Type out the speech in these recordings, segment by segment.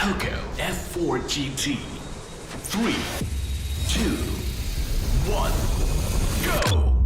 POCO F4 GT. 3, 2, 1, go!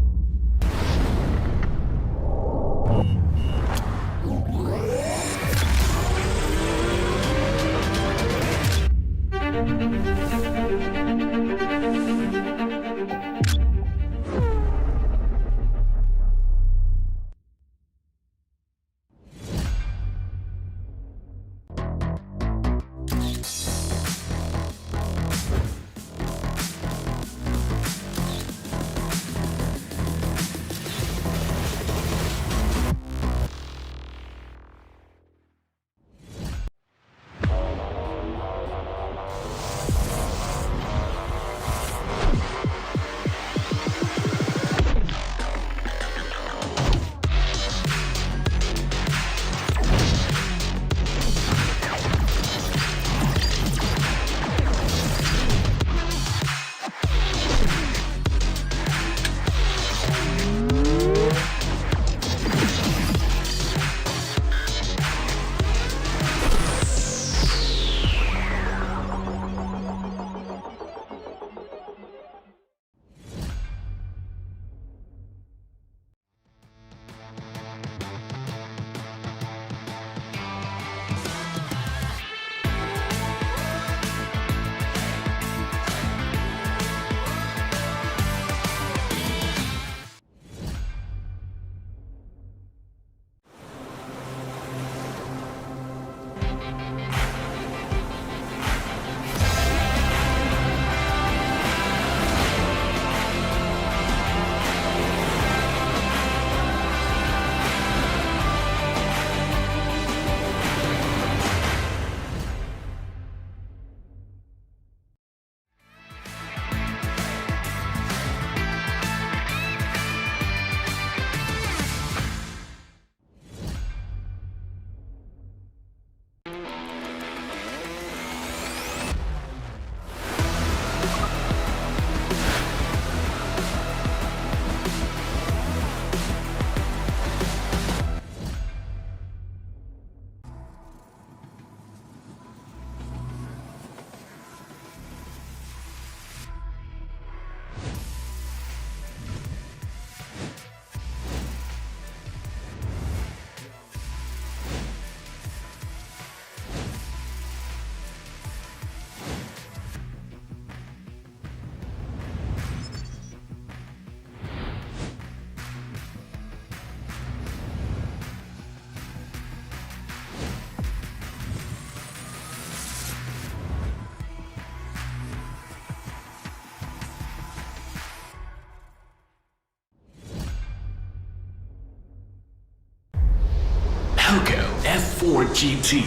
POCO F4 GT.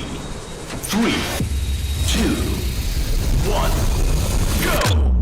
3, 2, 1, go!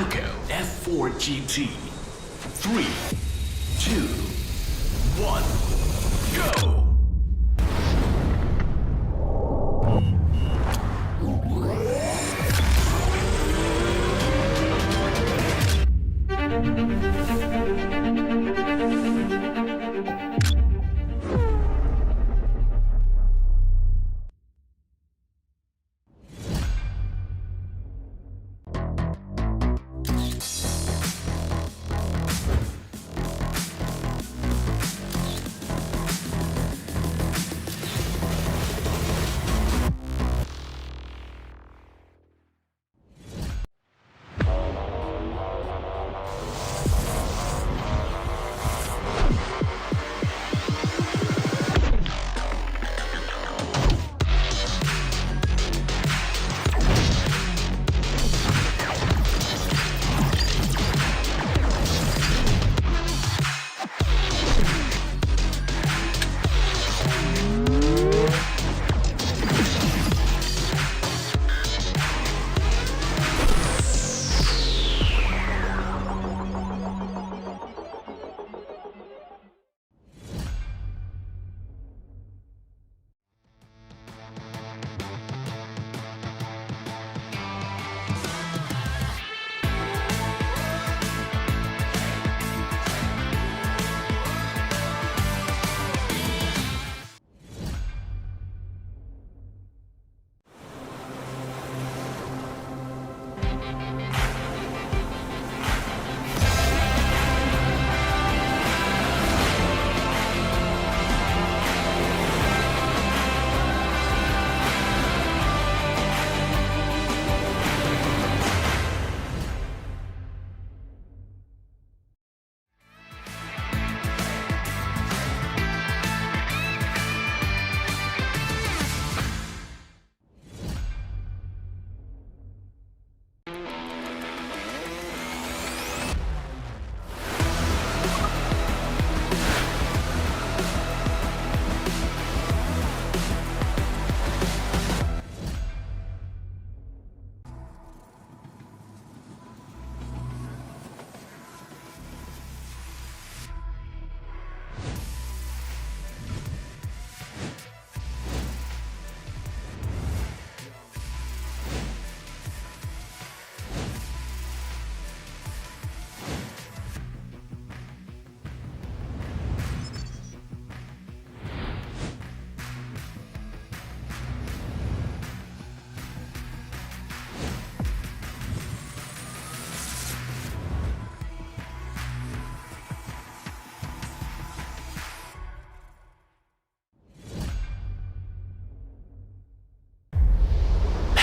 POCO F4 GT. 3, 2, 1, go!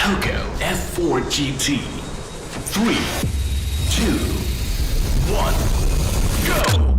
POCO F4 GT. 3, 2, 1, go!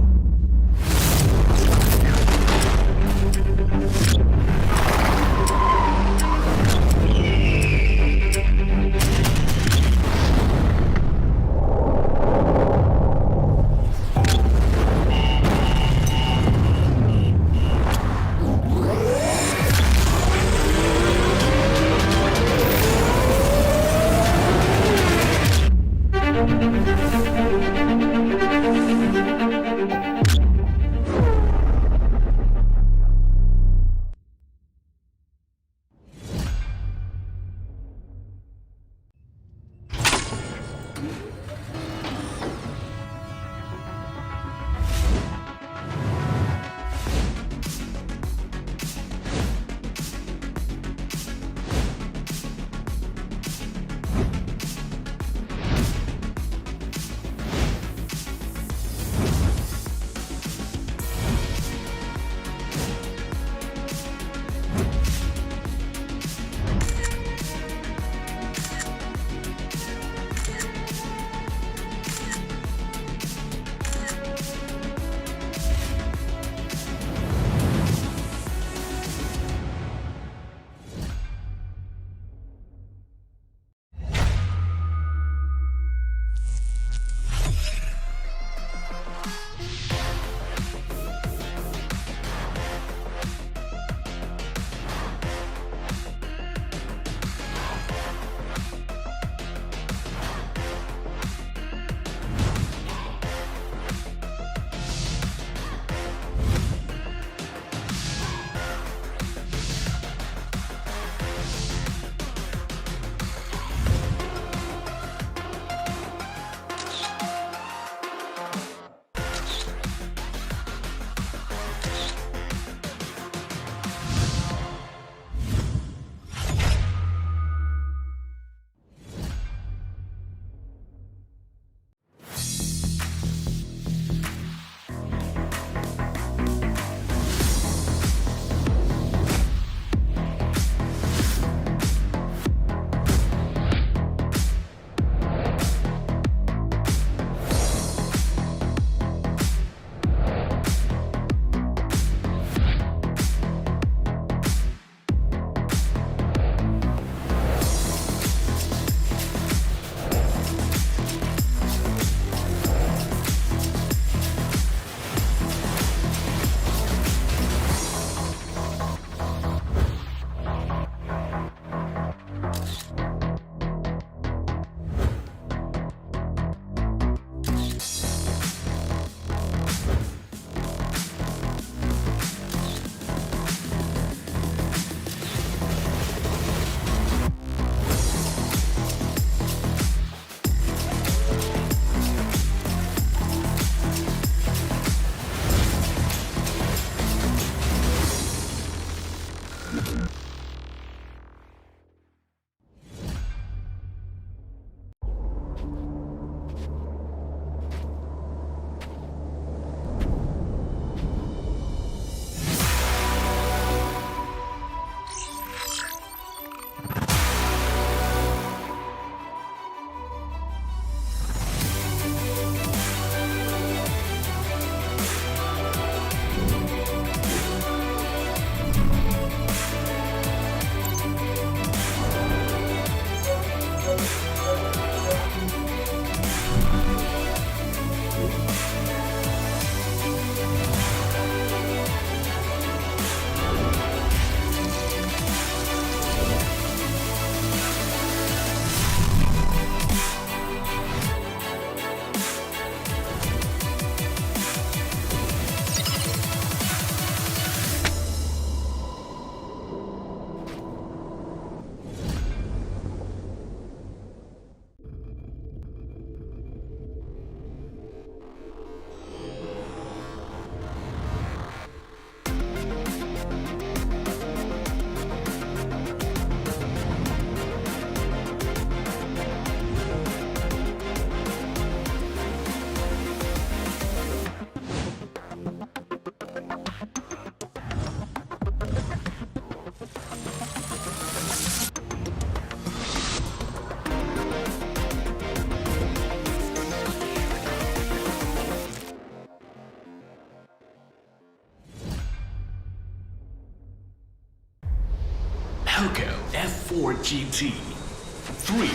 POCO F4 GT. 3,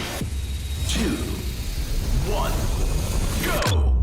2, 1, go!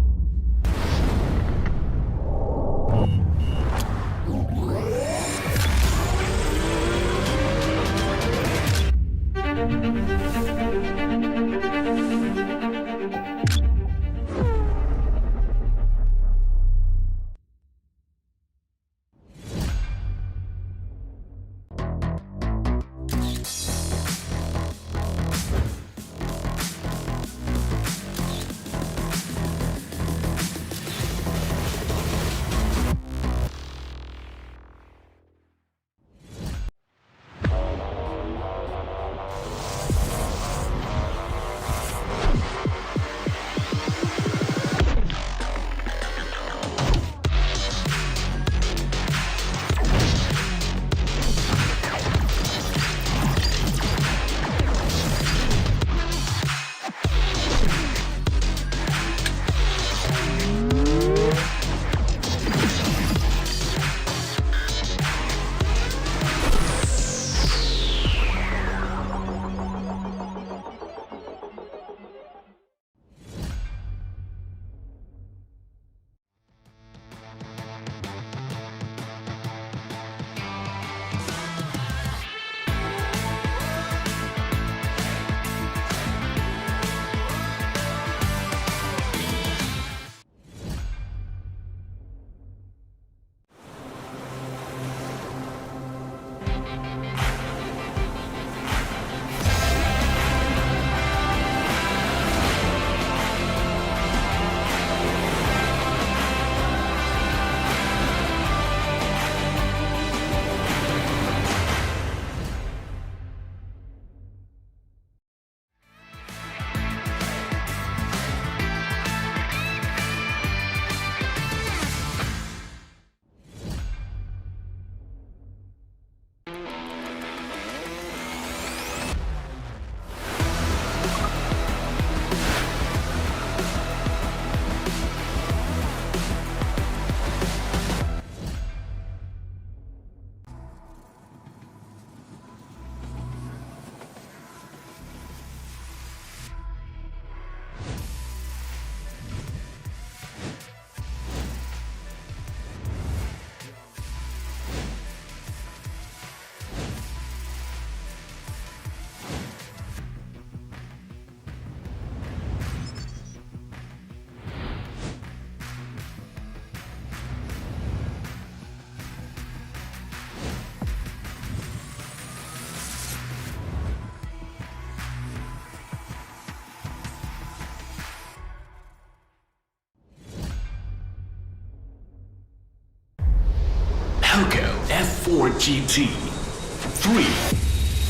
POCO F4 GT. 3,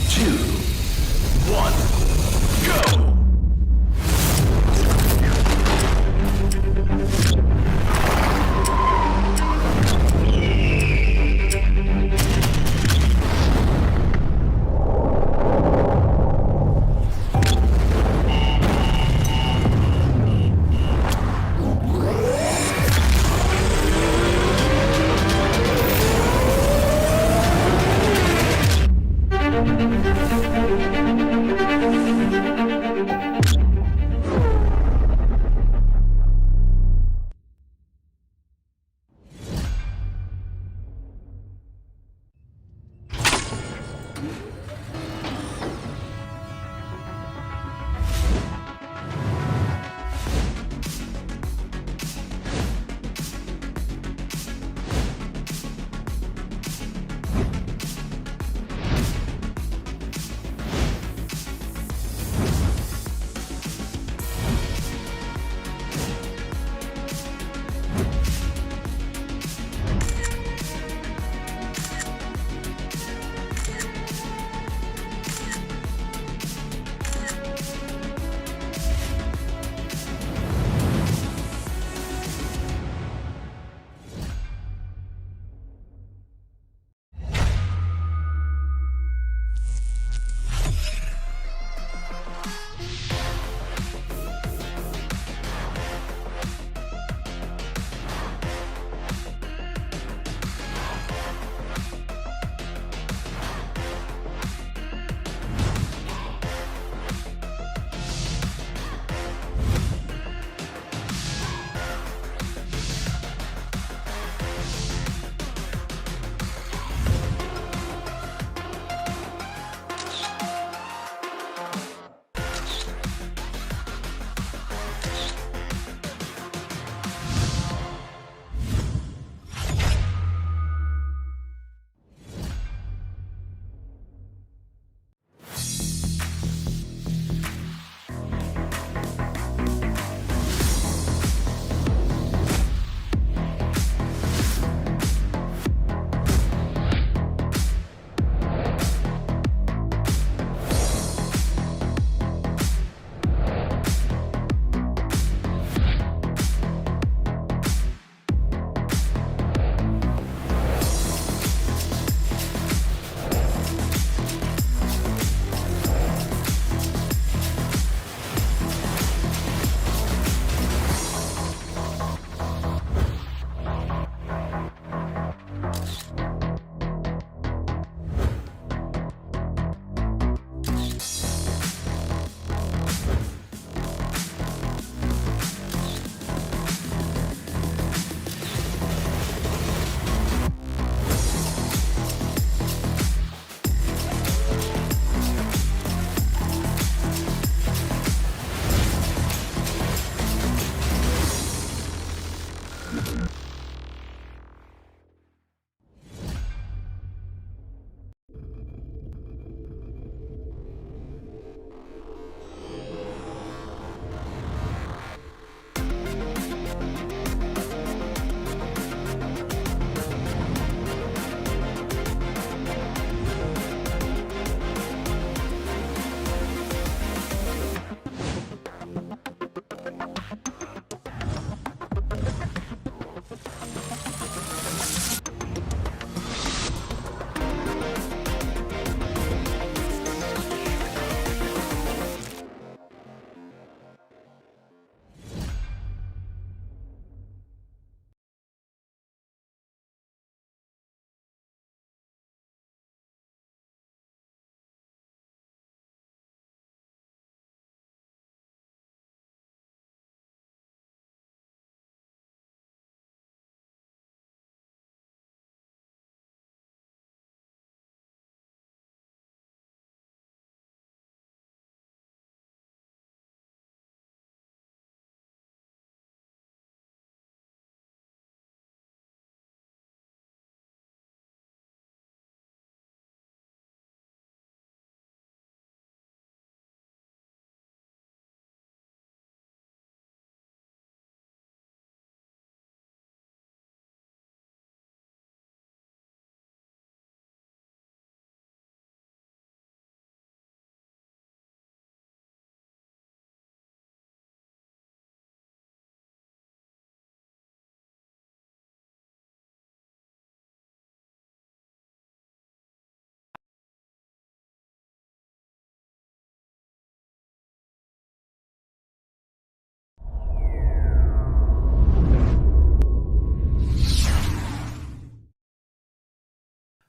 2, 1, go!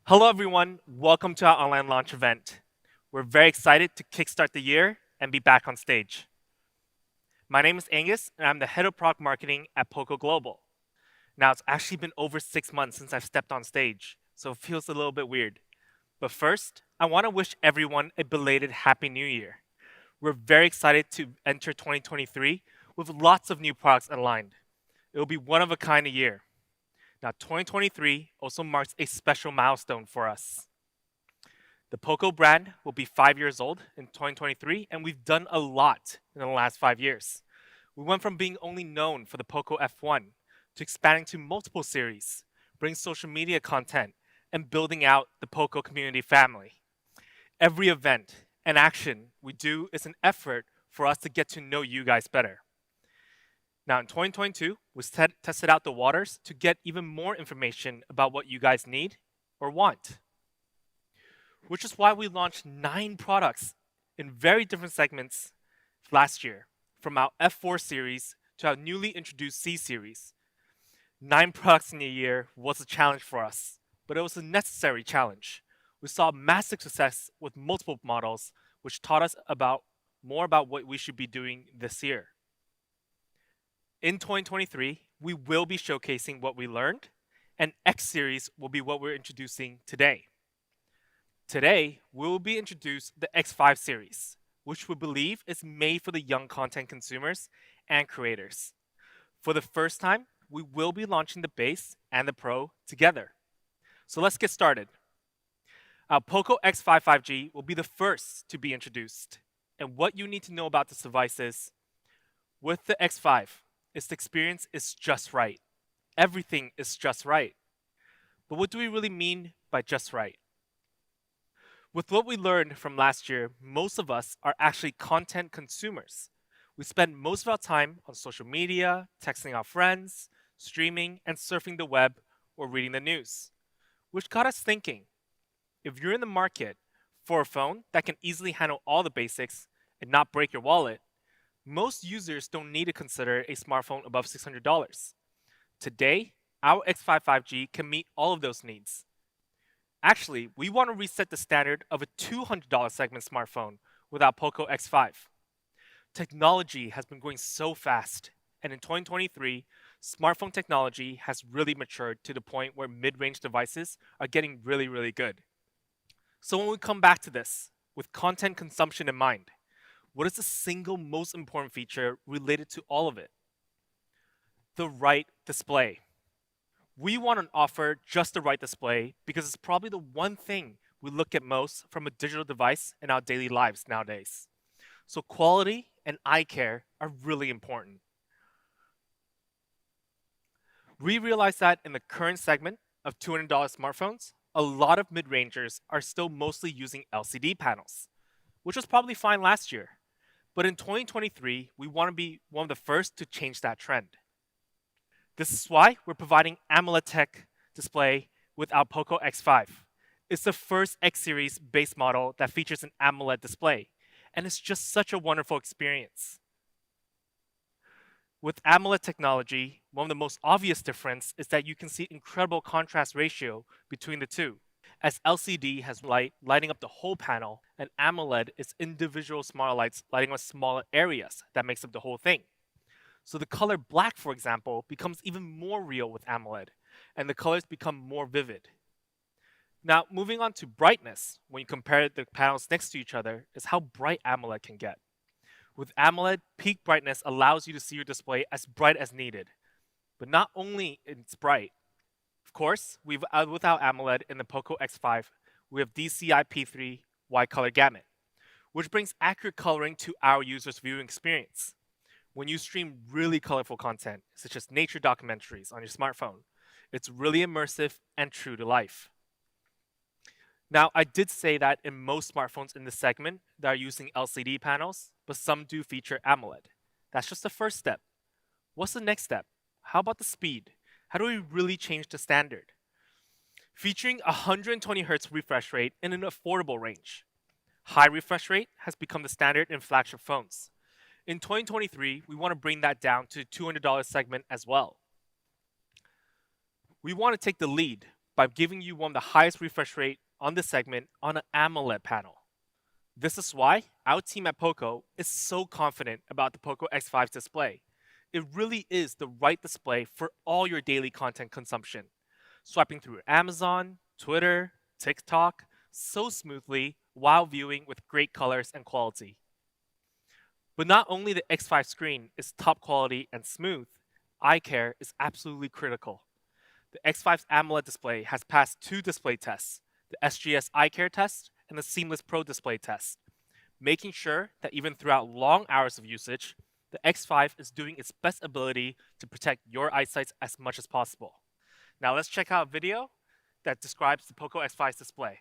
Hello, everyone. Welcome to our online launch event. We're very excited to kickstart the year and be back on stage. My name is Angus, and I'm the head of product marketing at POCO Global. Now, it's actually been over 6 months since I've stepped on stage, so it feels a little bit weird. But first, I want to wish everyone a belated Happy New Year. We're very excited to enter 2023 with lots of new products aligned. It will be one of a kind year. Now, 2023 also marks a special milestone for us. The POCO brand will be 5 years old in 2023, and we've done a lot in the last 5 years. We went from being only known for the POCO F1 to expanding to multiple series, bringing social media content, and building out the POCO community family. Every event and action we do is an effort for us to get to know you guys better. Now, in 2022, we tested out the waters to get even more information about what you guys need or want, which is why we launched 9 products in very different segments last year, from our F4 series to our newly introduced C series. 9 products in a year was a challenge for us, but it was a necessary challenge. We saw massive success with multiple models, which taught us more about what we should be doing this year. In 2023, we will be showcasing what we learned, and X series will be what we're introducing today. Today, we will be introduced the X5 series, which we believe is made for the young content consumers and creators. For the first time, we will be launching the base and the Pro together. So let's get started. Our POCO X5 5G will be the first to be introduced. And what you need to know about this device is, with the X5, its experience is just right. Everything is just right. But what do we really mean by just right? With what we learned from last year, most of us are actually content consumers. We spend most of our time on social media, texting our friends, streaming, and surfing the web or reading the news. Which got us thinking, if you're in the market for a phone that can easily handle all the basics and not break your wallet, most users don't need to consider a smartphone above $600. Today, our X5 5G can meet all of those needs. Actually, we want to reset the standard of a $200 segment smartphone with our POCO X5. Technology has been growing so fast, and in 2023, smartphone technology has really matured to the point where mid-range devices are getting really, really good. So when we come back to this, with content consumption in mind, what is the single most important feature related to all of it? The right display. We want to offer just the right display because it's probably the one thing we look at most from a digital device in our daily lives nowadays. So quality and eye care are really important. We realize that in the current segment of $200 smartphones, a lot of mid-rangers are still mostly using LCD panels, which was probably fine last year. But in 2023, we want to be one of the first to change that trend. This is why we're providing AMOLED tech display with our POCO X5. It's the first X series base model that features an AMOLED display, and it's just such a wonderful experience. With AMOLED technology, one of the most obvious difference is that you can see incredible contrast ratio between the two, as LCD has light lighting up the whole panel, and AMOLED is individual smaller lights lighting up smaller areas that makes up the whole thing. So the color black, for example, becomes even more real with AMOLED, and the colors become more vivid. Now, moving on to brightness, when you compare the panels next to each other, is how bright AMOLED can get. With AMOLED, peak brightness allows you to see your display as bright as needed. But not only it's bright, of course, with our AMOLED in the POCO X5, we have DCI P3 wide color gamut, which brings accurate coloring to our users' viewing experience. When you stream really colorful content, such as nature documentaries on your smartphone, it's really immersive and true to life. Now, I did say that in most smartphones in this segment, they are using LCD panels, but some do feature AMOLED. That's just the first step. What's the next step? How about the speed? How do we really change the standard? Featuring 120 Hz refresh rate in an affordable range. High refresh rate has become the standard in flagship phones. In 2023, we want to bring that down to $200 segment as well. We want to take the lead by giving you one of the highest refresh rate on this segment on an AMOLED panel. This is why our team at POCO is so confident about the POCO X5's display. It really is the right display for all your daily content consumption. Swiping through Amazon, Twitter, TikTok so smoothly while viewing with great colors and quality. But not only the X5 screen is top quality and smooth, eye care is absolutely critical. The X5's AMOLED display has passed 2 display tests, the SGS Eye Care test and the Seamless Pro Display test, making sure that even throughout long hours of usage, the X5 is doing its best ability to protect your eyesight as much as possible. Now let's check out a video that describes the POCO X5's display.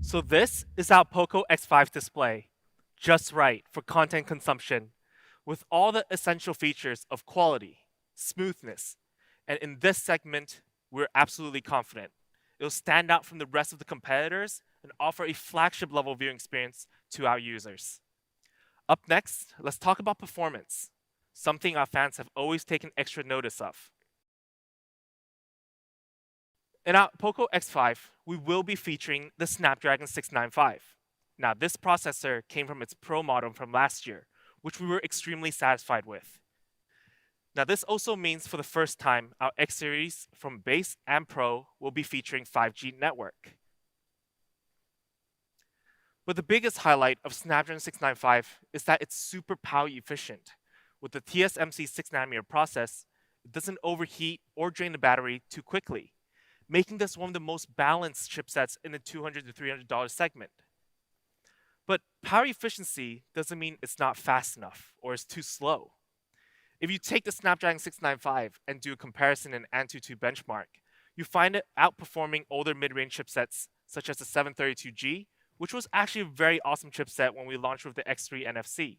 So this is our POCO X5 display, just right for content consumption, with all the essential features of quality, smoothness, and in this segment, we're absolutely confident. It'll stand out from the rest of the competitors and offer a flagship level viewing experience to our users. Up next, let's talk about performance, something our fans have always taken extra notice of. In our POCO X5, we will be featuring the Snapdragon 695. Now, this processor came from its Pro model from last year, which we were extremely satisfied with. Now, this also means for the first time, our X series from Base and Pro will be featuring 5G network. But the biggest highlight of Snapdragon 695 is that it's super power efficient. With the TSMC 6nm process, it doesn't overheat or drain the battery too quickly, making this one of the most balanced chipsets in the $200 to $300 segment. But power efficiency doesn't mean it's not fast enough or it's too slow. If you take the Snapdragon 695 and do a comparison in Antutu benchmark, you find it outperforming older mid-range chipsets such as the 732G, which was actually a very awesome chipset when we launched with the X3 NFC.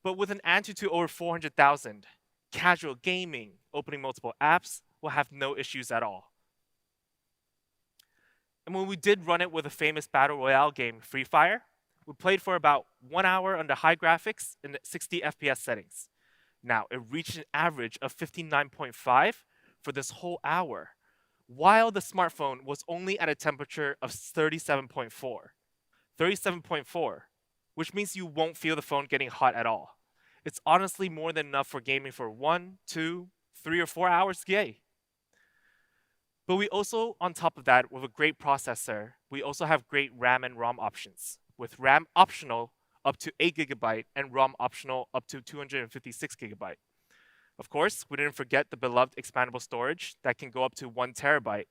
But with an Antutu over 400,000, casual gaming, opening multiple apps will have no issues at all. And when we did run it with a famous battle royale game, Free Fire, we played for about 1 hour under high graphics in the 60 FPS settings. Now, it reached an average of 59.5 for this whole hour, while the smartphone was only at a temperature of 37.4. 37.4, which means you won't feel the phone getting hot at all. It's honestly more than enough for gaming for 1, 2, 3, or 4 hours, yay. But we also, on top of that, with a great processor, we also have great RAM and ROM options, with RAM optional up to 8GB and ROM optional up to 256GB. Of course, we didn't forget the beloved expandable storage that can go up to 1TB.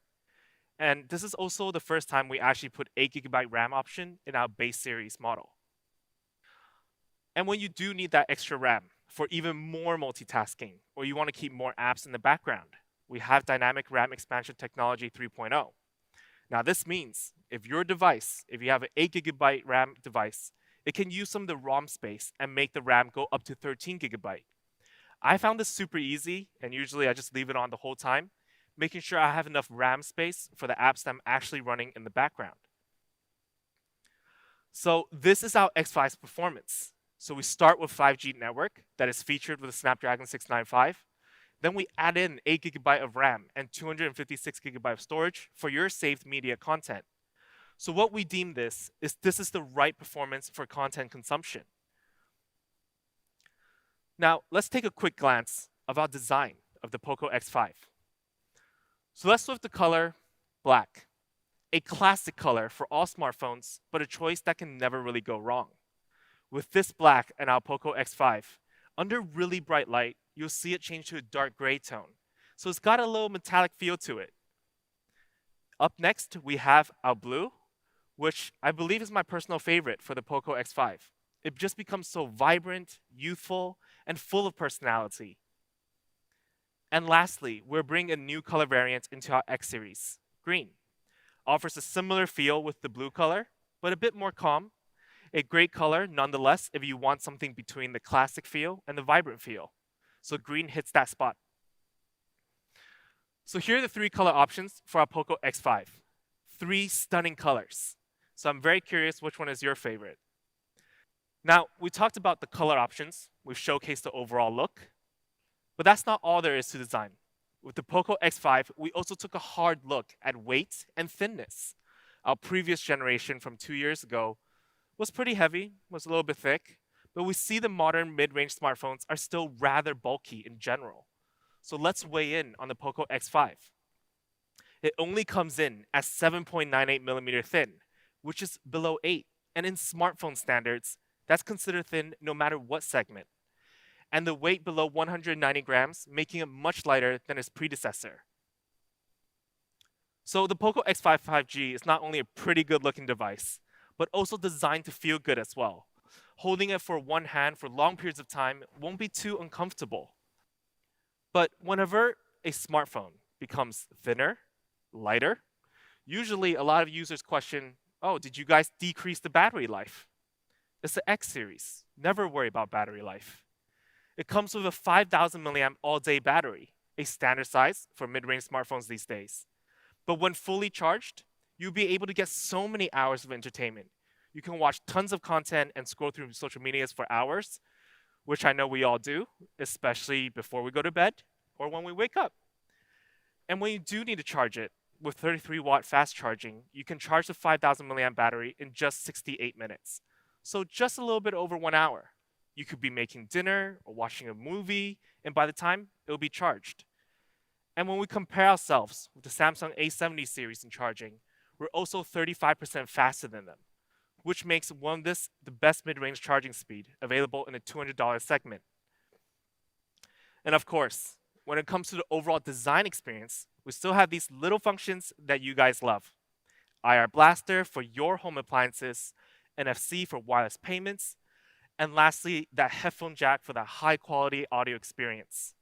And this is also the first time we actually put 8GB RAM option in our base series model. And when you do need that extra RAM for even more multitasking, or you want to keep more apps in the background, we have Dynamic RAM Expansion Technology 3.0. Now this means if you have an 8GB RAM device, it can use some of the ROM space and make the RAM go up to 13GB. I found this super easy, and usually I just leave it on the whole time, making sure I have enough RAM space for the apps that I'm actually running in the background. So this is our X5's performance. So we start with 5G network that is featured with the Snapdragon 695. Then we add in 8GB of RAM and 256GB of storage for your saved media content. So what we deem this is the right performance for content consumption. Now, let's take a quick glance of our design of the POCO X5. So let's start with the color black, a classic color for all smartphones, but a choice that can never really go wrong. With this black and our POCO X5, under really bright light, you'll see it change to a dark gray tone. So it's got a little metallic feel to it. Up next, we have our blue, which I believe is my personal favorite for the POCO X5. It just becomes so vibrant, youthful, and full of personality. And lastly, we're bringing a new color variant into our X series, green. Offers a similar feel with the blue color, but a bit more calm. A great color nonetheless if you want something between the classic feel and the vibrant feel. So green hits that spot. So here are the 3 color options for our POCO X5. 3 stunning colors. So I'm very curious which one is your favorite. Now, we talked about the color options. We've showcased the overall look. But that's not all there is to design. With the POCO X5, we also took a hard look at weight and thinness. Our previous generation from 2 years ago was pretty heavy, was a little bit thick, but we see the modern mid-range smartphones are still rather bulky in general. So let's weigh in on the POCO X5. It only comes in at 7.98 millimeter thin, which is below 8, and in smartphone standards, that's considered thin no matter what segment. And the weight below 190 grams, making it much lighter than its predecessor. So the POCO X5 5G is not only a pretty good looking device, but also designed to feel good as well. Holding it for one hand for long periods of time won't be too uncomfortable. But whenever a smartphone becomes thinner, lighter, usually a lot of users question, oh, did you guys decrease the battery life? It's the X series. Never worry about battery life. It comes with a 5,000 milliamp all-day battery, a standard size for mid-range smartphones these days. But when fully charged, you'll be able to get so many hours of entertainment. You can watch tons of content and scroll through social medias for hours, which I know we all do, especially before we go to bed or when we wake up. And when you do need to charge it, with 33-watt fast charging, you can charge the 5,000 milliamp battery in just 68 minutes. So just a little bit over 1 hour. You could be making dinner or watching a movie, and by the time, it'll be charged. And when we compare ourselves with the Samsung A70 series in charging, we're also 35% faster than them, which makes this the best mid-range charging speed available in the $200 segment. And of course, when it comes to the overall design experience, we still have these little functions that you guys love. IR Blaster for your home appliances, NFC for wireless payments, and lastly, that headphone jack for that high-quality audio experience.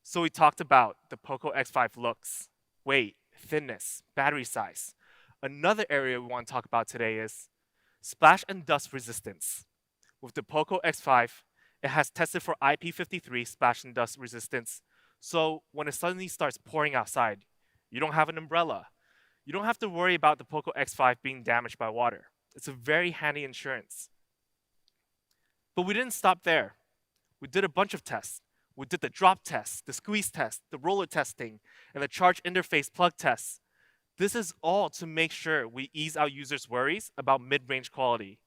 So we talked about the POCO X5 looks, weight, thinness, battery size. Another area we want to talk about today is splash and dust resistance. With the POCO X5, it has tested for IP53 splash and dust resistance. So when it suddenly starts pouring outside, you don't have an umbrella. You don't have to worry about the POCO X5 being damaged by water. It's a very handy insurance. But we didn't stop there. We did a bunch of tests. We did the drop test, the squeeze test, the roller testing, and the charge interface plug tests. This is all to make sure we ease our users' worries about mid-range quality.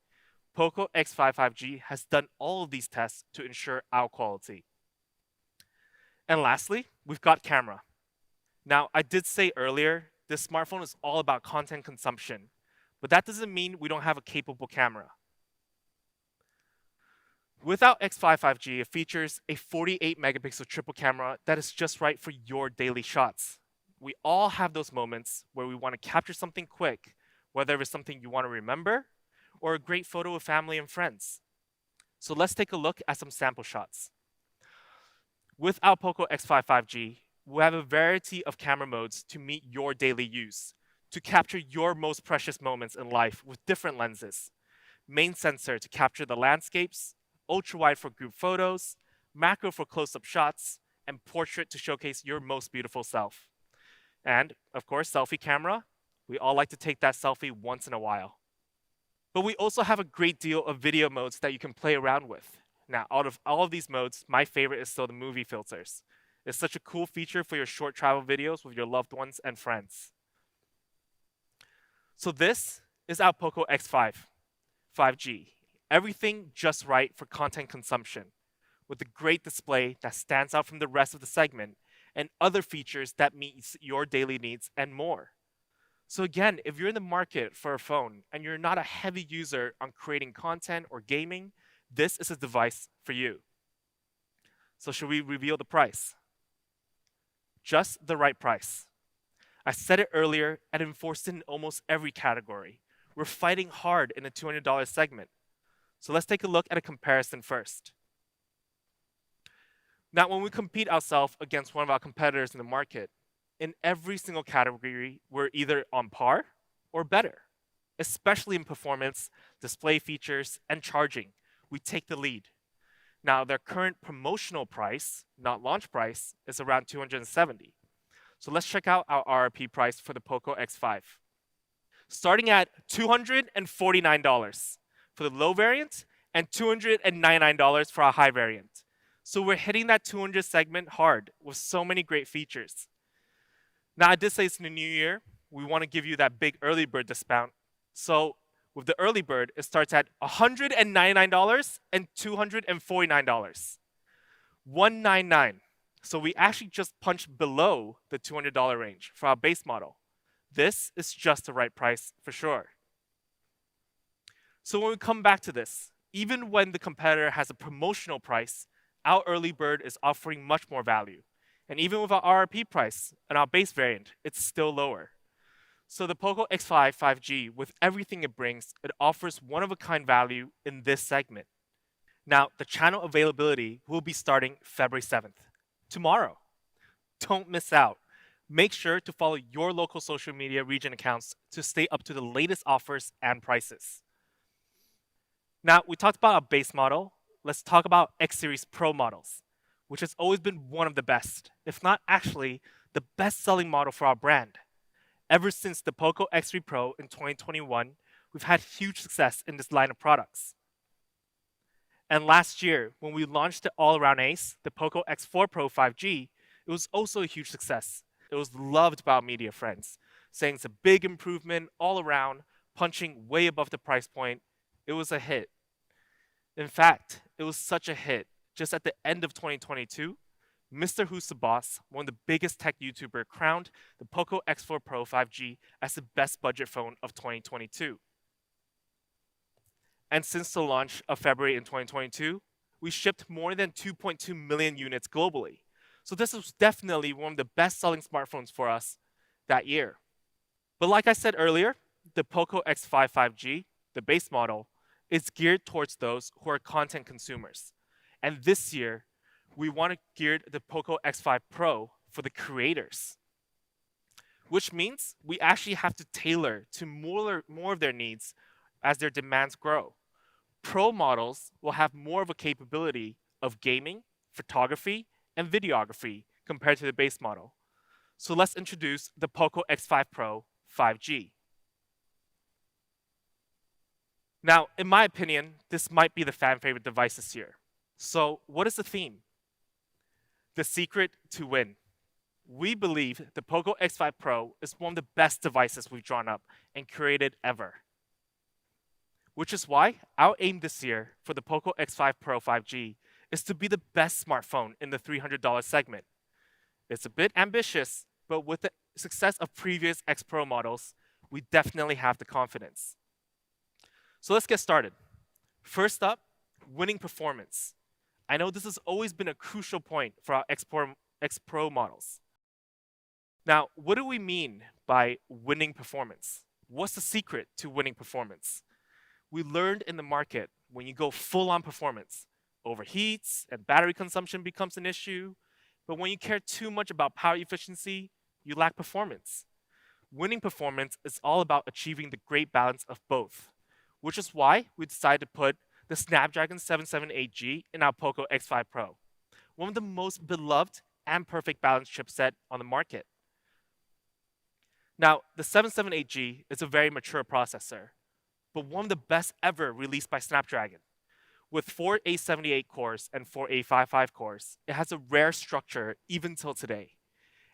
POCO X5 5G has done all of these tests to ensure our quality. And lastly, we've got camera. Now, I did say earlier, this smartphone is all about content consumption, but that doesn't mean we don't have a capable camera. With our X5 5G, it features a 48 megapixel triple camera that is just right for your daily shots. We all have those moments where we want to capture something quick, whether it's something you want to remember or a great photo of family and friends. So let's take a look at some sample shots. With our POCO X5 5G, we have a variety of camera modes to meet your daily use, to capture your most precious moments in life with different lenses. Main sensor to capture the landscapes, ultra-wide for group photos, macro for close-up shots, and portrait to showcase your most beautiful self. And, of course, selfie camera. We all like to take that selfie once in a while. But we also have a great deal of video modes that you can play around with. Now, out of all of these modes, my favorite is still the movie filters. It's such a cool feature for your short travel videos with your loved ones and friends. So this is our POCO X5 5G. Everything just right for content consumption, with a great display that stands out from the rest of the segment, and other features that meet your daily needs and more. So again, if you're in the market for a phone and you're not a heavy user on creating content or gaming, this is a device for you. So should we reveal the price? Just the right price. I said it earlier and enforced it in almost every category. We're fighting hard in the $200 segment. So let's take a look at a comparison first. Now, when we compete ourselves against one of our competitors in the market, in every single category, we're either on par or better, especially in performance, display features, and charging. We take the lead. Now, their current promotional price, not launch price, is around $270. So let's check out our RRP price for the POCO X5. Starting at $249 for the low variant and $299 for our high variant. So we're hitting that 200 segment hard with so many great features. Now, I did say it's in the new year. We want to give you that big early bird discount. So with the early bird, it starts at $199 and $249. $199. So we actually just punched below the $200 range for our base model. This is just the right price for sure. So when we come back to this, even when the competitor has a promotional price, our early bird is offering much more value. And even with our RRP price and our base variant, it's still lower. So the POCO X5 5G, with everything it brings, it offers one-of-a-kind value in this segment. Now, the channel availability will be starting February 7th, tomorrow. Don't miss out. Make sure to follow your local social media region accounts to stay up to the latest offers and prices. Now, we talked about our base model. Let's talk about X Series Pro models, which has always been one of the best, if not actually the best-selling model for our brand. Ever since the POCO X3 Pro in 2021, we've had huge success in this line of products. And last year, when we launched the all-around ace, the POCO X4 Pro 5G, it was also a huge success. It was loved by our media friends, saying it's a big improvement all around, punching way above the price point. It was a hit. In fact, it was such a hit. Just at the end of 2022, Mr. Who's the Boss, one of the biggest tech YouTuber, crowned the POCO X4 Pro 5G as the best budget phone of 2022. And since the launch of February in 2022, we shipped more than 2.2 million units globally. So this was definitely one of the best-selling smartphones for us that year. But like I said earlier, the POCO X5 5G, the base model, is geared towards those who are content consumers. And this year, we want to gear the POCO X5 Pro for the creators, which means we actually have to tailor to more of their needs as their demands grow. Pro models will have more of a capability of gaming, photography, and videography compared to the base model. So let's introduce the POCO X5 Pro 5G. Now, in my opinion, this might be the fan favorite device this year. So what is the theme? The secret to win. We believe the POCO X5 Pro is one of the best devices we've drawn up and created ever. Which is why our aim this year for the POCO X5 Pro 5G is to be the best smartphone in the $300 segment. It's a bit ambitious, but with the success of previous X Pro models, we definitely have the confidence. So let's get started. First up, winning performance. I know this has always been a crucial point for our X Pro models. Now, what do we mean by winning performance? What's the secret to winning performance? We learned in the market when you go full on performance, overheats and battery consumption becomes an issue. But when you care too much about power efficiency, you lack performance. Winning performance is all about achieving the great balance of both, which is why we decided to put the Snapdragon 778G in our POCO X5 Pro, one of the most beloved and perfect balanced chipset on the market. Now, the 778G is a very mature processor, but one of the best ever released by Snapdragon. With 4 A78 cores and 4 A55 cores, it has a rare structure even till today.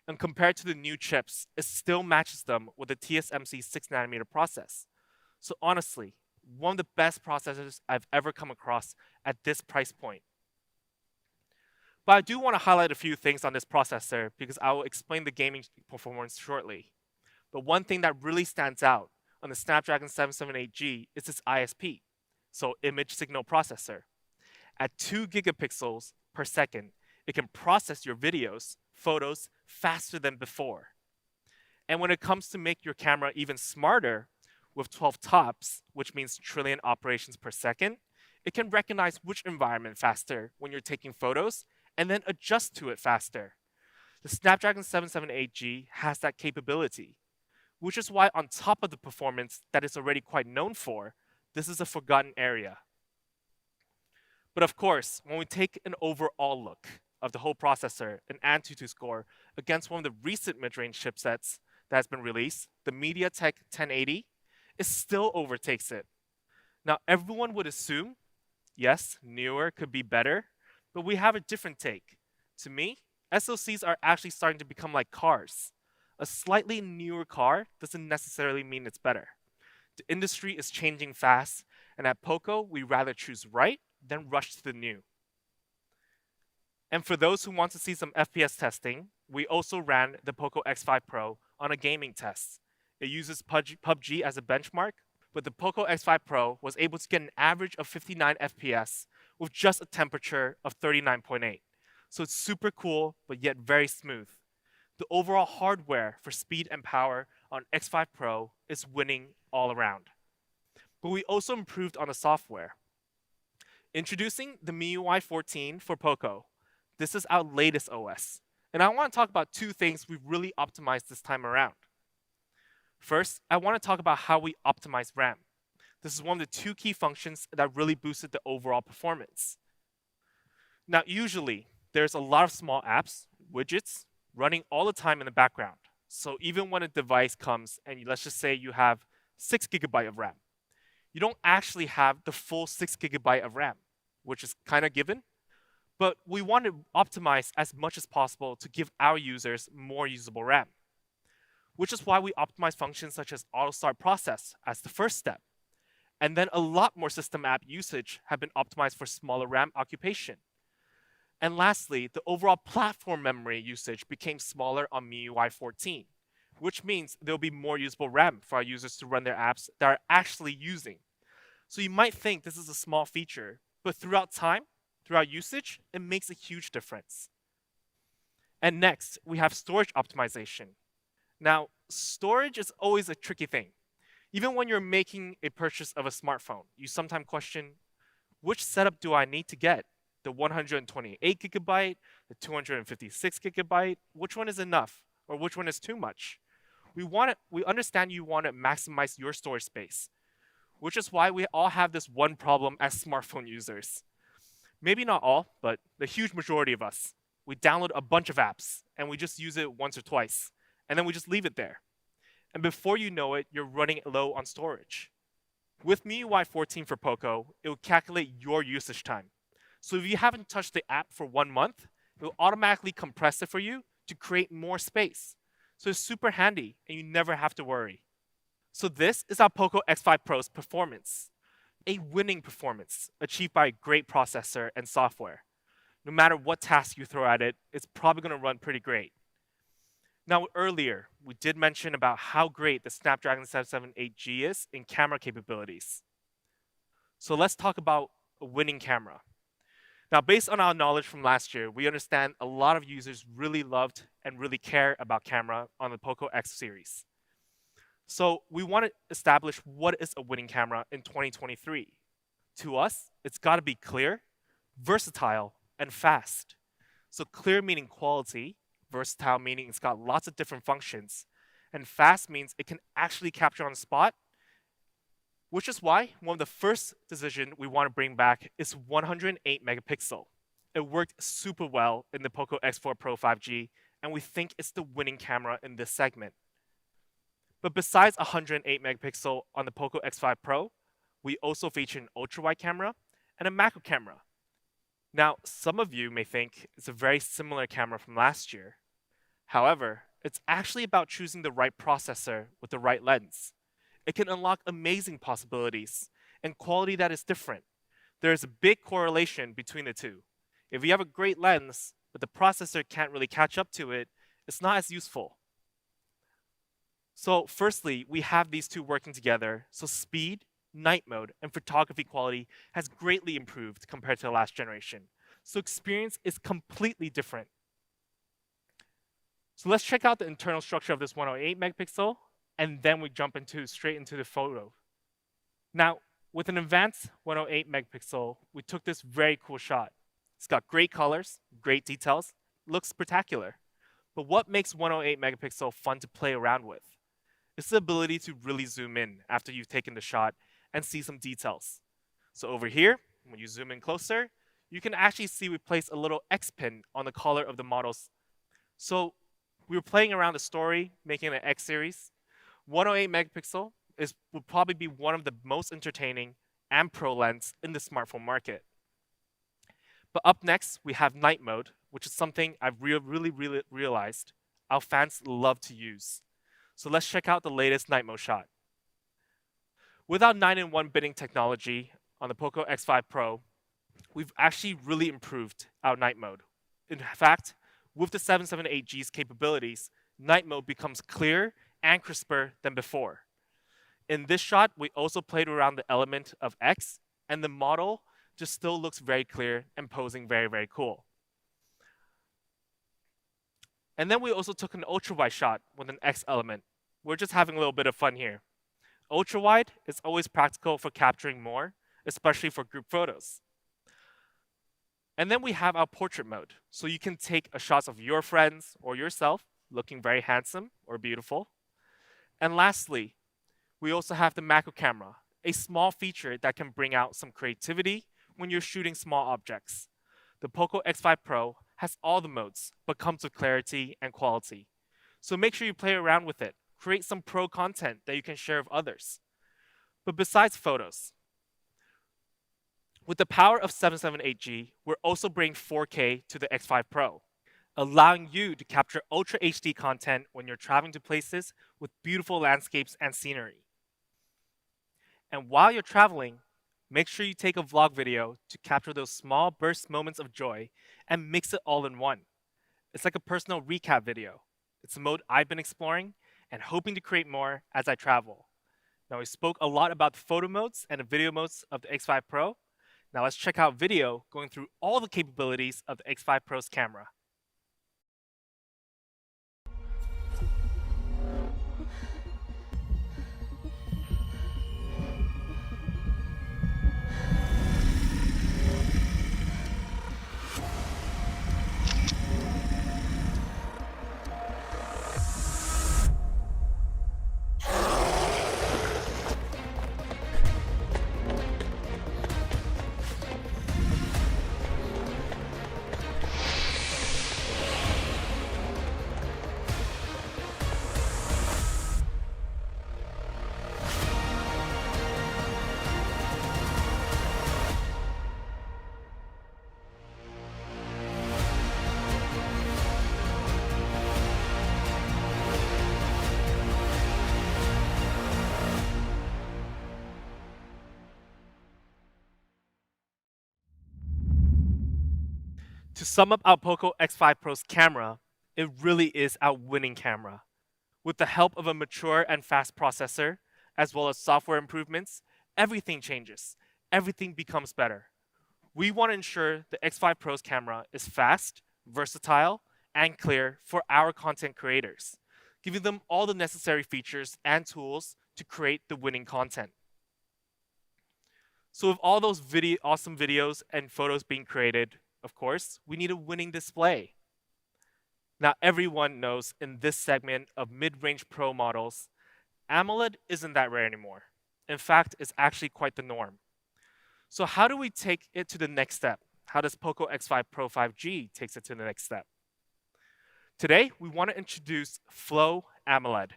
And compared to the new chips, it still matches them with the TSMC 6nm process. So honestly, one of the best processors I've ever come across at this price point. But I do want to highlight a few things on this processor because I will explain the gaming performance shortly. But one thing that really stands out on the Snapdragon 778G is its ISP, so image signal processor. At 2 gigapixels per second, it can process your videos, photos faster than before. And when it comes to make your camera even smarter, with 12 TOPS, which means trillion operations per second, it can recognize which environment faster when you're taking photos and then adjust to it faster. The Snapdragon 778G has that capability, which is why on top of the performance that it's already quite known for, this is a forgotten area. But of course, when we take an overall look of the whole processor and Antutu score against one of the recent mid-range chipsets that has been released, the MediaTek 1080, it still overtakes it. Now, everyone would assume, yes, newer could be better, but we have a different take. To me, SoCs are actually starting to become like cars. A slightly newer car doesn't necessarily mean it's better. The industry is changing fast, and at POCO, we rather choose right than rush to the new. And for those who want to see some FPS testing, we also ran the POCO X5 Pro on a gaming test. It uses PUBG as a benchmark, but the POCO X5 Pro was able to get an average of 59 FPS with just a temperature of 39.8. So it's super cool, but yet very smooth. The overall hardware for speed and power on X5 Pro is winning all around. But we also improved on the software. Introducing the MIUI 14 for POCO. This is our latest OS. And I want to talk about two things we've really optimized this time around. First, I want to talk about how we optimize RAM. This is one of the two key functions that really boosted the overall performance. Now, usually, there's a lot of small apps, widgets, running all the time in the background. So even when a device comes and let's just say you have 6 GB of RAM, you don't actually have the full 6 GB of RAM, which is kind of given. But we want to optimize as much as possible to give our users more usable RAM, which is why we optimize functions such as auto start process as the first step. And then a lot more system app usage have been optimized for smaller RAM occupation. And lastly, the overall platform memory usage became smaller on MIUI 14, which means there'll be more usable RAM for our users to run their apps that are actually using. So you might think this is a small feature, but throughout time, throughout usage, it makes a huge difference. And next, we have storage optimization. Now, storage is always a tricky thing. Even when you're making a purchase of a smartphone, you sometimes question, which setup do I need to get? The 128 GB, the 256 GB, which one is enough? Or which one is too much? We understand you want to maximize your storage space, which is why we all have this one problem as smartphone users. Maybe not all, but the huge majority of us. We download a bunch of apps and we just use it once or twice, and then we just leave it there. And before you know it, you're running low on storage. With MIUI 14 for POCO, it will calculate your usage time. So if you haven't touched the app for 1 month, it will automatically compress it for you to create more space. So it's super handy and you never have to worry. So this is our POCO X5 Pro's performance. A winning performance achieved by a great processor and software. No matter what task you throw at it, it's probably going to run pretty great. Now earlier, we did mention about how great the Snapdragon 778G is in camera capabilities. So let's talk about a winning camera. Now, based on our knowledge from last year, we understand a lot of users really loved and really care about camera on the POCO X series. So we want to establish what is a winning camera in 2023. To us, it's got to be clear, versatile, and fast. So clear meaning quality, versatile meaning it's got lots of different functions, and fast means it can actually capture on the spot, which is why one of the first decisions we want to bring back is 108 megapixel. It worked super well in the POCO X4 Pro 5G, and we think it's the winning camera in this segment. But besides 108 megapixel on the POCO X5 Pro, we also feature an ultra-wide camera and a macro camera. Now, some of you may think it's a very similar camera from last year. However, it's actually about choosing the right processor with the right lens. It can unlock amazing possibilities and quality that is different. There is a big correlation between the two. If you have a great lens, but the processor can't really catch up to it, it's not as useful. So firstly, we have these two working together, so speed, night mode, and photography quality has greatly improved compared to the last generation. So experience is completely different. So let's check out the internal structure of this 108 megapixel, and then we jump straight into the photo. Now, with an advanced 108 megapixel, we took this very cool shot. It's got great colors, great details, looks spectacular. But what makes 108 megapixel fun to play around with? It's the ability to really zoom in after you've taken the shot and see some details. So over here, when you zoom in closer, you can actually see we placed a little X pin on the collar of the models. So we were playing around the story, making an X series. 108 megapixel would probably be one of the most entertaining and pro lens in the smartphone market. But up next, we have night mode, which is something I've really realized our fans love to use. So let's check out the latest night mode shot. With our 9-in-1 bidding technology on the POCO X5 Pro, we've actually really improved our night mode. In fact, with the 778G's capabilities, night mode becomes clearer and crisper than before. In this shot, we also played around the element of X, and the model just still looks very clear and posing very cool. And then we also took an ultra-wide shot with an X element. We're just having a little bit of fun here. Ultra-wide is always practical for capturing more, especially for group photos. And then we have our portrait mode, so you can take a shots of your friends or yourself looking very handsome or beautiful. And lastly, we also have the macro camera, a small feature that can bring out some creativity when you're shooting small objects. The POCO X5 Pro has all the modes, but comes with clarity and quality. So make sure you play around with it. Create some pro content that you can share with others. But besides photos, with the power of 778G, we're also bringing 4K to the X5 Pro, allowing you to capture Ultra HD content when you're traveling to places with beautiful landscapes and scenery. And while you're traveling, make sure you take a vlog video to capture those small burst moments of joy and mix it all in one. It's like a personal recap video. It's a mode I've been exploring and hoping to create more as I travel. Now we spoke a lot about the photo modes and the video modes of the X5 Pro. Now let's check out video going through all the capabilities of the X5 Pro's camera. To sum up our POCO X5 Pro's camera, it really is our winning camera. With the help of a mature and fast processor, as well as software improvements, everything changes. Everything becomes better. We want to ensure the X5 Pro's camera is fast, versatile, and clear for our content creators, giving them all the necessary features and tools to create the winning content. So with all those awesome videos and photos being created, of course, we need a winning display. Now, everyone knows in this segment of mid-range pro models, AMOLED isn't that rare anymore. In fact, it's actually quite the norm. So how do we take it to the next step? How does POCO X5 Pro 5G takes it to the next step? Today, we want to introduce Flow AMOLED,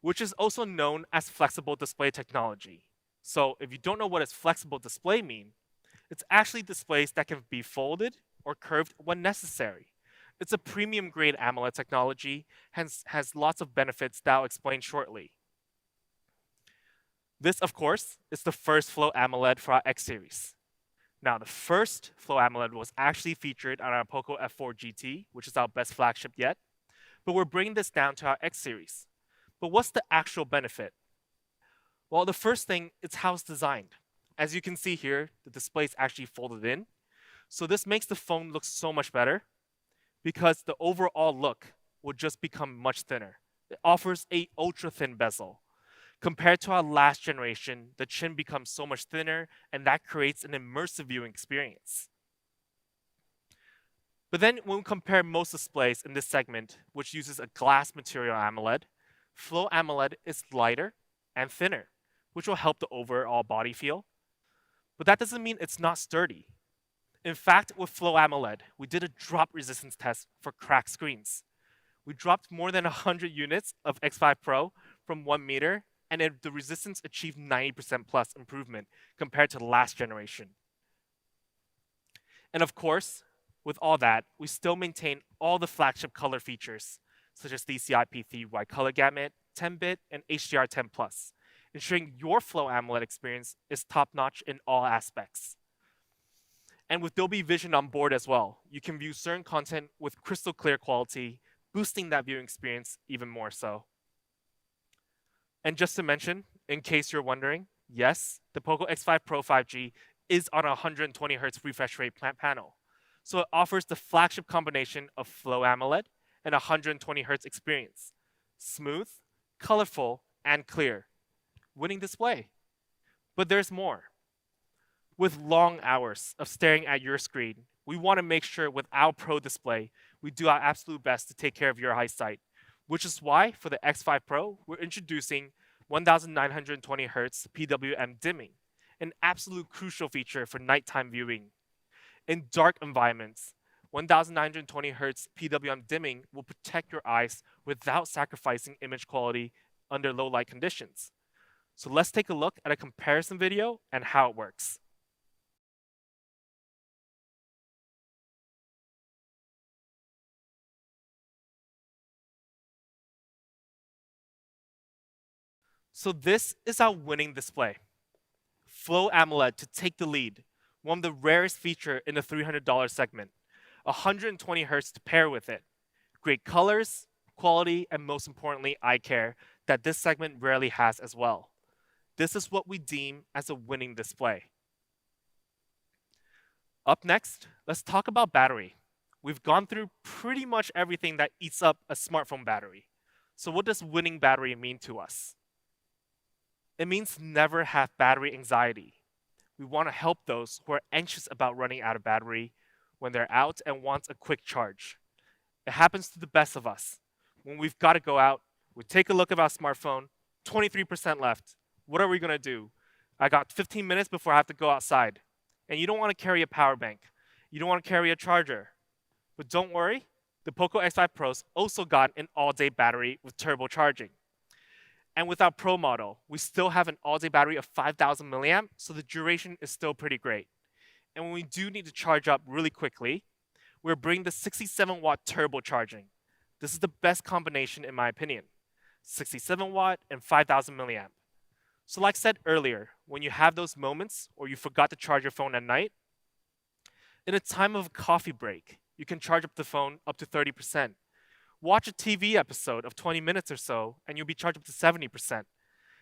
which is also known as flexible display technology. So if you don't know what does flexible display mean, it's actually displays that can be folded or curved when necessary. It's a premium grade AMOLED technology, hence has lots of benefits that I'll explain shortly. This, of course, is the first Flow AMOLED for our X series. Now, the first Flow AMOLED was actually featured on our POCO F4 GT, which is our best flagship yet, but we're bringing this down to our X series. But what's the actual benefit? Well, the first thing is how it's designed. As you can see here, the display is actually folded in. So this makes the phone look so much better because the overall look will just become much thinner. It offers a ultra thin bezel, Compared to our last generation, the chin becomes so much thinner, and that creates an immersive viewing experience. But then when we compare most displays in this segment, which uses a glass material AMOLED, Flow AMOLED is lighter and thinner, which will help the overall body feel. But that doesn't mean it's not sturdy. In fact, with Flow AMOLED, we did a drop resistance test for cracked screens. We dropped more than 100 units of X5 Pro from 1 meter, and the resistance achieved 90% plus improvement compared to the last generation. And of course, with all that, we still maintain all the flagship color features, such as DCI-P3 wide color gamut, 10-bit, and HDR10+, ensuring your Flow AMOLED experience is top-notch in all aspects. And with Dolby Vision on board as well, you can view certain content with crystal clear quality, boosting that viewing experience even more so. And just to mention, in case you're wondering, yes, the POCO X5 Pro 5G is on a 120 Hz refresh rate panel. So it offers the flagship combination of Flow AMOLED and 120 Hz experience. Smooth, colorful, and clear. Winning display. But there's more. With long hours of staring at your screen, we want to make sure with our Pro display, we do our absolute best to take care of your eyesight, which is why for the X5 Pro, we're introducing 1920 Hz PWM dimming, an absolute crucial feature for nighttime viewing. In dark environments, 1920 Hz PWM dimming will protect your eyes without sacrificing image quality under low light conditions. So let's take a look at a comparison video and how it works. So this is our winning display. Flow AMOLED to take the lead, one of the rarest feature in the $300 segment. 120 Hz to pair with it. Great colors, quality, and most importantly, eye care that this segment rarely has as well. This is what we deem as a winning display. Up next, let's talk about battery. We've gone through pretty much everything that eats up a smartphone battery. So what does winning battery mean to us? It means never have battery anxiety. We want to help those who are anxious about running out of battery when they're out and want a quick charge. It happens to the best of us. When we've got to go out, we take a look at our smartphone, 23% left. What are we going to do? I got 15 minutes before I have to go outside. And you don't want to carry a power bank. You don't want to carry a charger. But don't worry, the POCO X5 Pros also got an all-day battery with turbo charging. And with our Pro model, we still have an all-day battery of 5,000 milliamp, so the duration is still pretty great. And when we do need to charge up really quickly, we're bringing the 67-watt turbo charging. This is the best combination in my opinion. 67 watt and 5,000 milliamp. So like I said earlier, when you have those moments or you forgot to charge your phone at night, in a time of a coffee break, you can charge up the phone up to 30%. Watch a TV episode of 20 minutes or so, and you'll be charged up to 70%.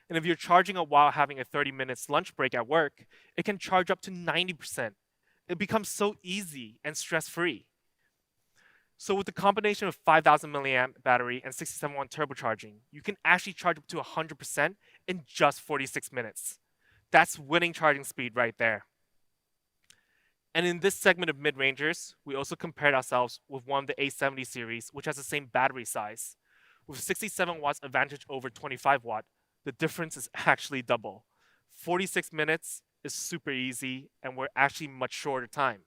And if you're charging it while having a 30 minutes lunch break at work, it can charge up to 90%. It becomes so easy and stress-free. So with the combination of 5,000 milliamp battery and 67 watt turbocharging, you can actually charge up to 100% in just 46 minutes. That's winning charging speed right there. And in this segment of mid-rangers, we also compared ourselves with one of the A70 series, which has the same battery size. With 67 watts advantage over 25 watt, the difference is actually double. 46 minutes is super easy, and we're actually much shorter time.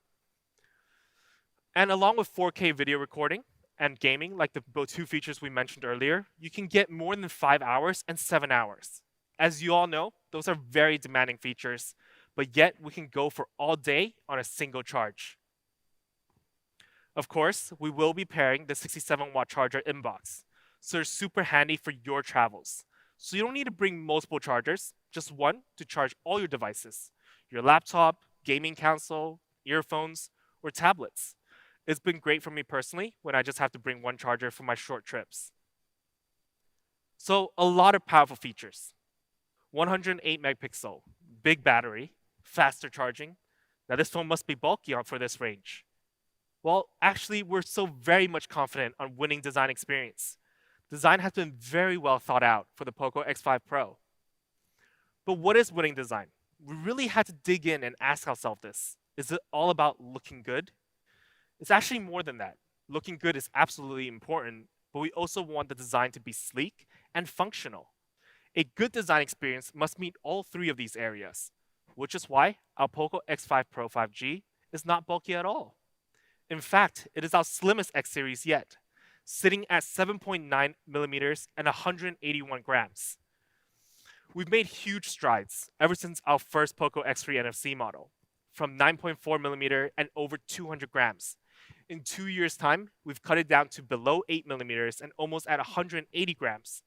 And along with 4K video recording and gaming, like the both two features we mentioned earlier, you can get more than 5 hours and 7 hours. As you all know, those are very demanding features, but yet we can go for all day on a single charge. Of course, we will be pairing the 67 watt charger in box, so it's super handy for your travels. So you don't need to bring multiple chargers, just one to charge all your devices, your laptop, gaming console, earphones, or tablets. It's been great for me personally when I just have to bring one charger for my short trips. So a lot of powerful features. 108 megapixel, big battery, faster charging. Now this phone must be bulky for this range. Well, actually, we're so very much confident on winning design experience. Design has been very well thought out for the POCO X5 Pro. But what is winning design? We really had to dig in and ask ourselves this. Is it all about looking good? It's actually more than that. Looking good is absolutely important, but we also want the design to be sleek and functional. A good design experience must meet all three of these areas, which is why our POCO X5 Pro 5G is not bulky at all. In fact, it is our slimmest X series yet, sitting at 7.9 millimeters and 181 grams. We've made huge strides ever since our first POCO X3 NFC model, from 9.4 millimeter and over 200 grams. In 2 years' time, we've cut it down to below 8 millimeters and almost at 180 grams.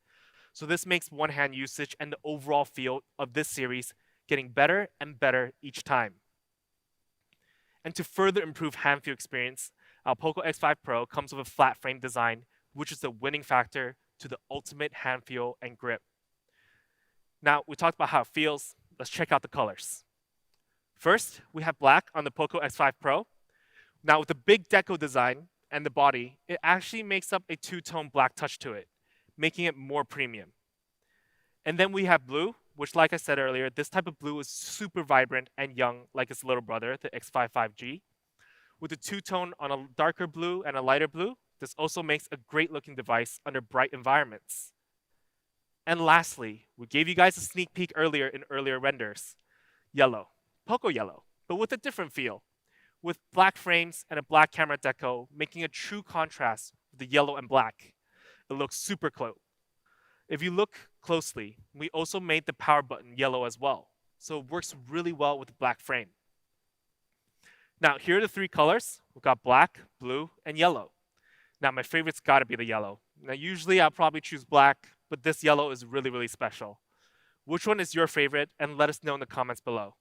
So this makes one-hand usage and the overall feel of this series getting better and better each time. And to further improve hand feel experience, our POCO X5 Pro comes with a flat frame design, which is the winning factor to the ultimate hand feel and grip. Now, we talked about how it feels. Let's check out the colors. First, we have black on the POCO X5 Pro. Now, with the big deco design and the body, it actually makes up a two-tone black touch to it, making it more premium. And then we have blue, which, like I said earlier, this type of blue is super vibrant and young, like its little brother, the X5 5G. With a two-tone on a darker blue and a lighter blue, this also makes a great-looking device under bright environments. And lastly, we gave you guys a sneak peek earlier in earlier renders. Yellow, POCO yellow, but with a different feel, with black frames and a black camera deco, making a true contrast with the yellow and black. It looks super close. If you look closely, we also made the power button yellow as well, so it works really well with the black frame. Now, here are the three colors. We've got black, blue, and yellow. Now, my favorite's gotta be the yellow. Now, usually I'll probably choose black, but this yellow is really, really special. Which one is your favorite? And let us know in the comments below.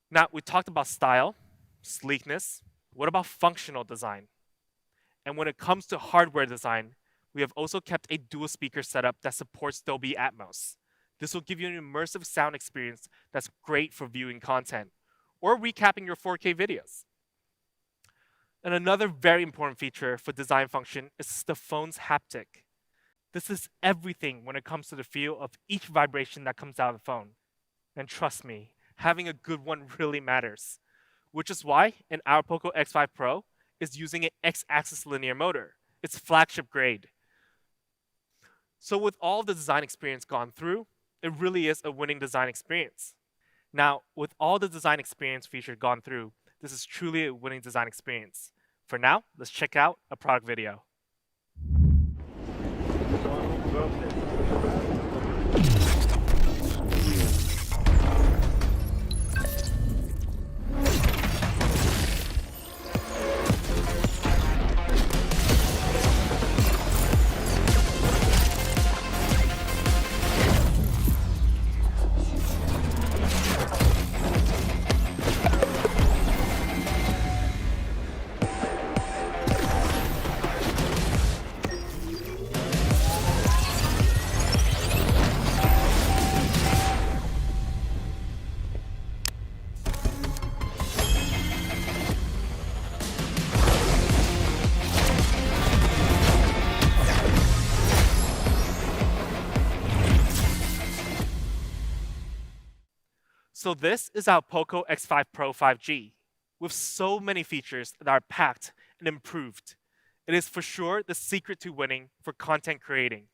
Now, we talked about style, sleekness. What about functional design? And when it comes to hardware design, we have also kept a dual speaker setup that supports Dolby Atmos. This will give you an immersive sound experience that's great for viewing content or recapping your 4K videos. And another very important feature for design function is the phone's haptic. This is everything when it comes to the feel of each vibration that comes out of the phone. And trust me, having a good one really matters, which is why in our POCO X5 Pro is using an X-axis linear motor. It's flagship grade. So with all the design experience gone through, it really is a winning design experience. Now, with all the design experience feature gone through, this is truly a winning design experience. For now, let's check out a product video. So this is our POCO X5 Pro 5G, with so many features that are packed and improved. It is for sure the secret to winning for content creating.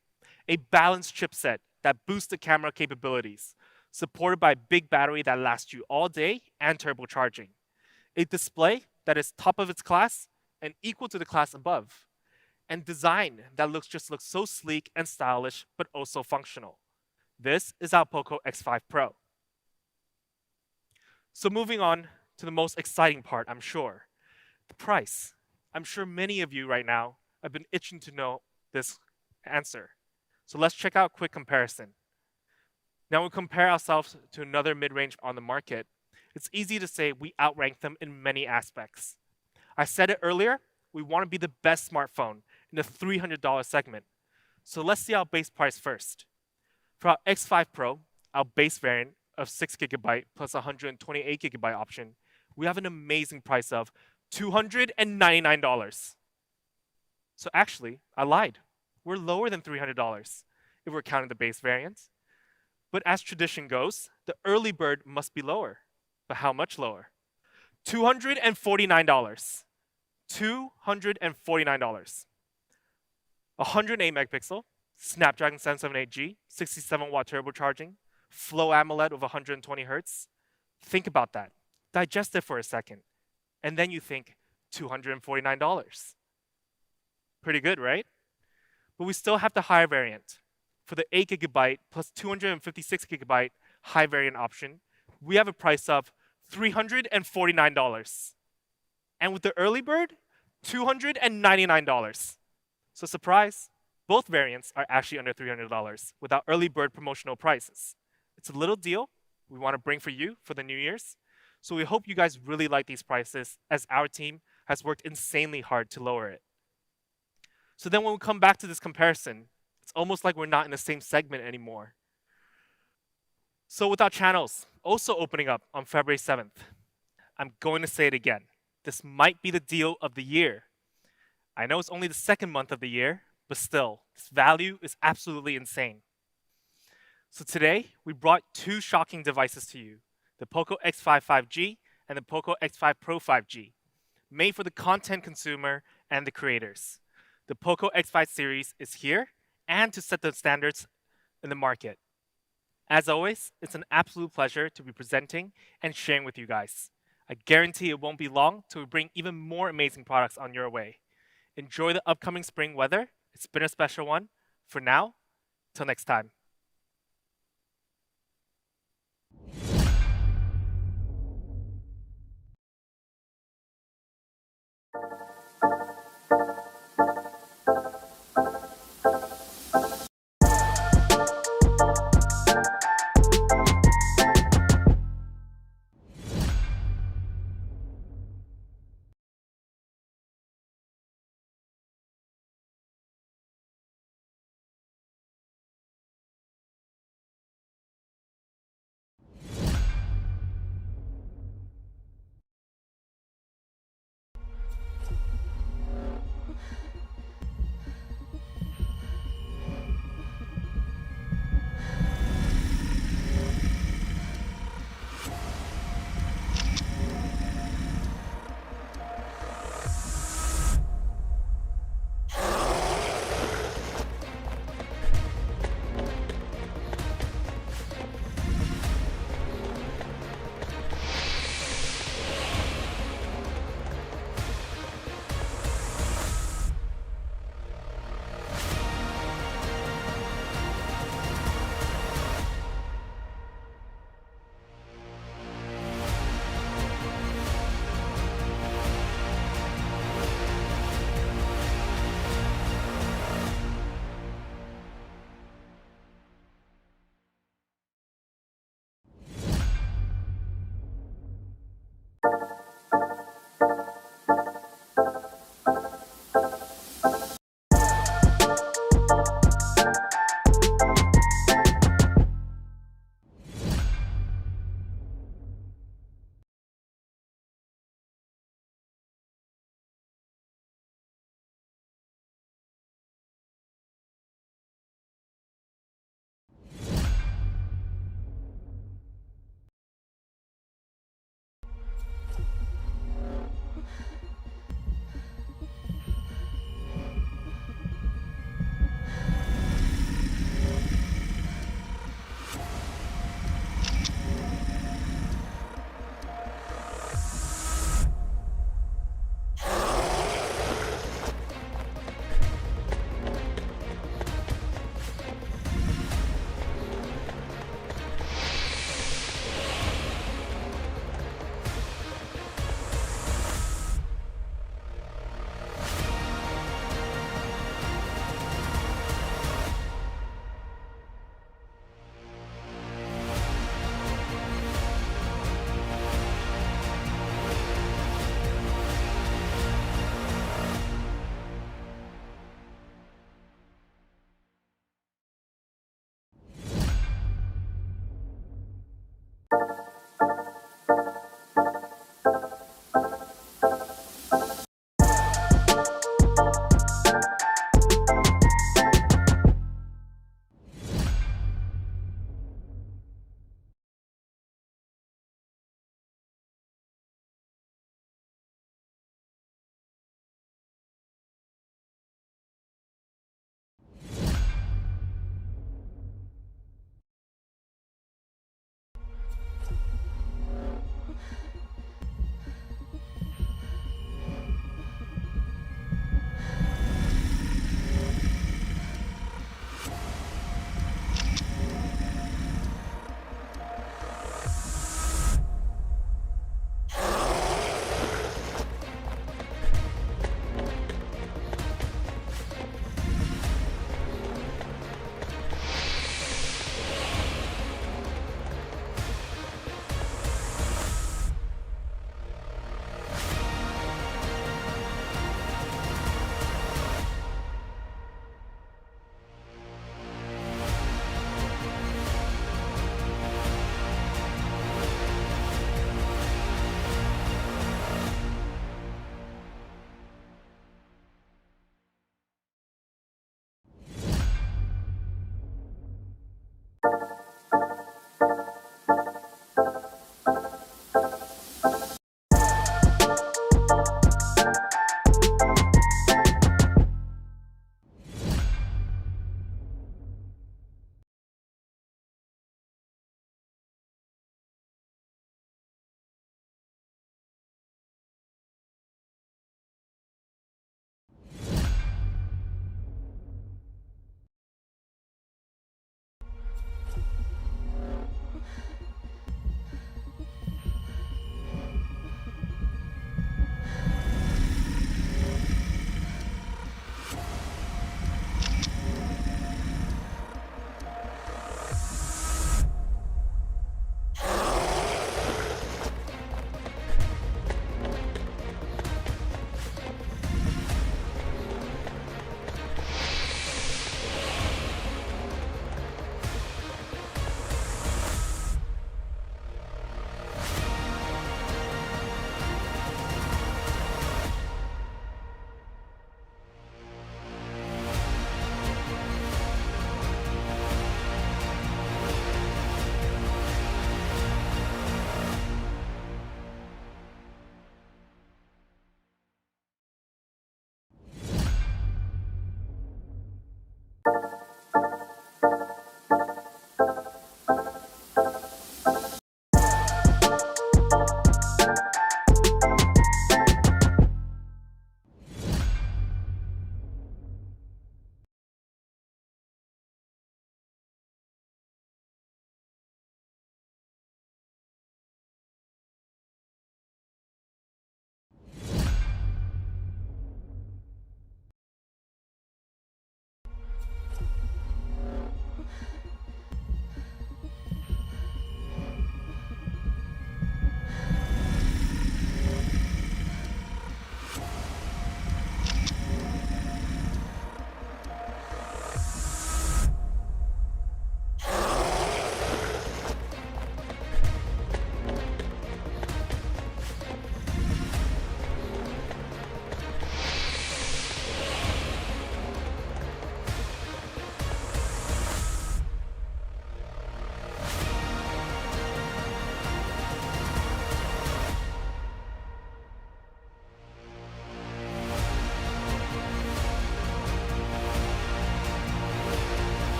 A balanced chipset that boosts the camera capabilities, supported by a big battery that lasts you all day and turbocharging. A display that is top of its class and equal to the class above. And design that looks so sleek and stylish, but also functional. This is our POCO X5 Pro. So moving on to the most exciting part, I'm sure, the price. I'm sure many of you right now have been itching to know this answer. So let's check out a quick comparison. Now we compare ourselves to another mid-range on the market. It's easy to say we outrank them in many aspects. I said it earlier, we want to be the best smartphone in the $300 segment. So let's see our base price first. For our X5 Pro, our base variant of 6GB plus 128GB option, we have an amazing price of $299. So actually, I lied. We're lower than $300 if we're counting the base variants. But as tradition goes, the early bird must be lower. But how much lower? $249. $249. 108 megapixel, Snapdragon 778G, 67-watt turbocharging, Flow AMOLED with 120 Hz. Think about that. Digest it for a second. And then you think, $249. Pretty good, right? But we still have the higher variant. For the 8 gigabyte plus 256 gigabyte high variant option, we have a price of $349. And with the early bird, $299. So surprise, both variants are actually under $300 without early bird promotional prices. It's a little deal we want to bring for you for the New Year's. So we hope you guys really like these prices, as our team has worked insanely hard to lower it. So then when we come back to this comparison, it's almost like we're not in the same segment anymore. So with our channels also opening up on February 7th, I'm going to say it again. This might be the deal of the year. I know it's only the second month of the year, but still, this value is absolutely insane. So today, we brought two shocking devices to you, the POCO X5 5G and the POCO X5 Pro 5G, made for the content consumer and the creators. The POCO X5 series is here and to set the standards in the market. As always, it's an absolute pleasure to be presenting and sharing with you guys. I guarantee it won't be long till we bring even more amazing products on your way. Enjoy the upcoming spring weather. It's been a special one. For now, till next time.